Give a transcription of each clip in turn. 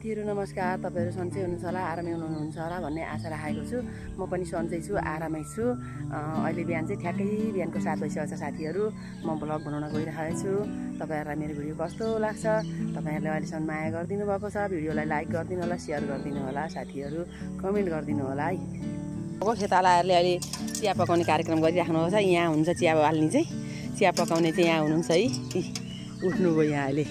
साथीहरु नमस्कार। तपाईहरु सन्चै हुनुहुन्छ होला, आरामै हुनुहुन्छ होला भन्ने आशा राखेको छु। म पनि सन्चै छु, आरामै छु। अहिले बिहान चाहिँ ठ्याक्कै बिहानको 7 बजिसकेको छ साथीहरु। म भ्लग बनाउन गइरहेको छु। तपाईहरुलाई मेरो भिडियो कस्तो लाग्छ? तपाईहरुले अहिलेसम्म माया गर्दिनु भएको छ, भिडियोलाई लाइक गर्दिनु होला, शेयर गर्दिनु होला, साथीहरु कमेन्ट गर्दिनु होला है। अब खेतालाहरुले अहिले चिया पकाउने कार्यक्रम गरिराख्नु भएको छ। यहाँ हुन्छ चिया बाल्ने चाहिँ, चिया पकाउने चाहिँ यहाँ हुनुहुन्छ है। उठ्नु भयो यहाँ अहिले,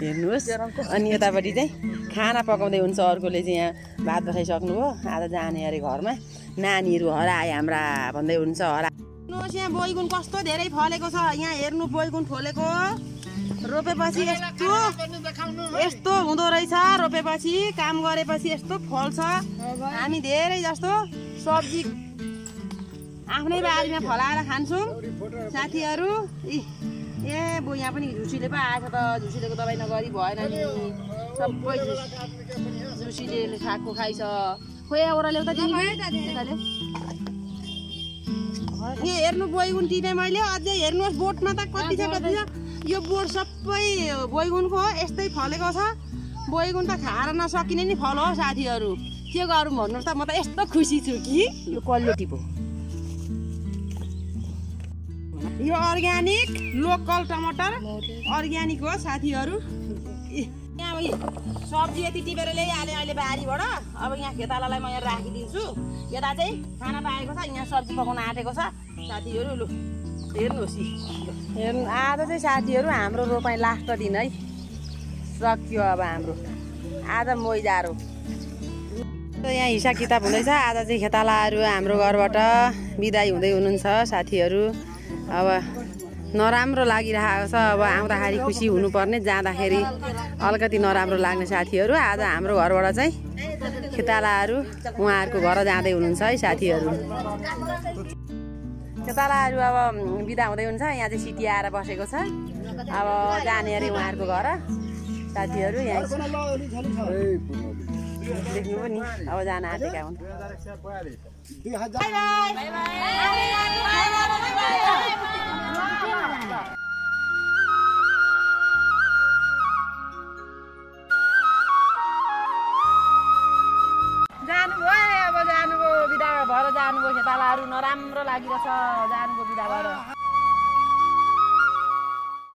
हेर्नुहोस्। अनि यतापट्टि चाहिँ खाना पकाउँदै हुन्छ, अर्कोले चाहिँ यहाँ भात बसाइसक्नु भयो। आज जाने अरे घरमा, नानीहरू हराए हाम्रा भन्दै हुन्छ। हेर्नुहोस् यहाँ बैगुन कस्तो धेरै फलेको छ। यहाँ हेर्नु बैगुन फलेको, रोपेपछि यस्तो हुँदो रहेछ। रोपेपछि काम गरेपछि यस्तो फल्छ। हामी धेरै जस्तो सब्जी आफ्नै बारीमा फलाएर खान्छौँ साथीहरू। ए बो यहाँ पनि झुसीले पो आएछ त। झुसीलेको दबाई नगरी भएन नि, सबै झुसीले खाएको खाइछ। खोइ ओह्राले त यहाँ हेर्नु बैगुन टिपेँ मैले। अझै हेर्नुहोस् बोटमा त कति छ कति छ। यो बोट सबै बैगुनको हो, यस्तै फलेको छ। बैगुन त खाएर नसकिने नि फल हो साथीहरू। के गरौँ भन्नुहोस् त, म त यस्तो खुसी छु कि यो कल्लो टिपो। यो अर्ग्यानिक लोकल टमाटर अर्ग्यानिक हो साथीहरू। यहाँ सब्जी यति टिपेर ल्याइहालेँ अहिले बारीबाट। अब यहाँ खेतालालाई म यहाँ राखिदिन्छु। यता चाहिँ खाना पाएको छ, यहाँ सब्जी पकाउन आँटेको छ साथीहरू। लु हेर्नुहोस्, हेर्नु आज चाहिँ साथीहरू हाम्रो रोपाइ लास्ट दिन है, सकियो अब हाम्रो। आज मोइजारो यहाँ हिसाब किताब हुँदैछ। आज चाहिँ खेतालाहरू हाम्रो घरबाट बिदाई हुँदै हुनुहुन्छ साथीहरू। अब नराम्रो लागिरहेको छ। अब आउँदाखेरि खुसी हुनुपर्ने, जाँदाखेरि अलिकति नराम्रो लाग्ने साथीहरू। आज हाम्रो घरबाट चाहिँ खेतालाहरू उहाँहरूको घर जाँदै हुनुहुन्छ है साथीहरू। खेतालाहरू अब बिदा हुँदै हुन्छ। यहाँ चाहिँ सिटी आएर बसेको छ। अब जाने अरे उहाँहरूको घर साथीहरू। यहाँ देख्नु पनि अब जान आँटेका हुन्। जानुभयो, अब जानुभयो, बिदा भएर जानुभयो। खेतालाहरू नराम्रो लागिरहेछ, जानुभयो बिदा भएर।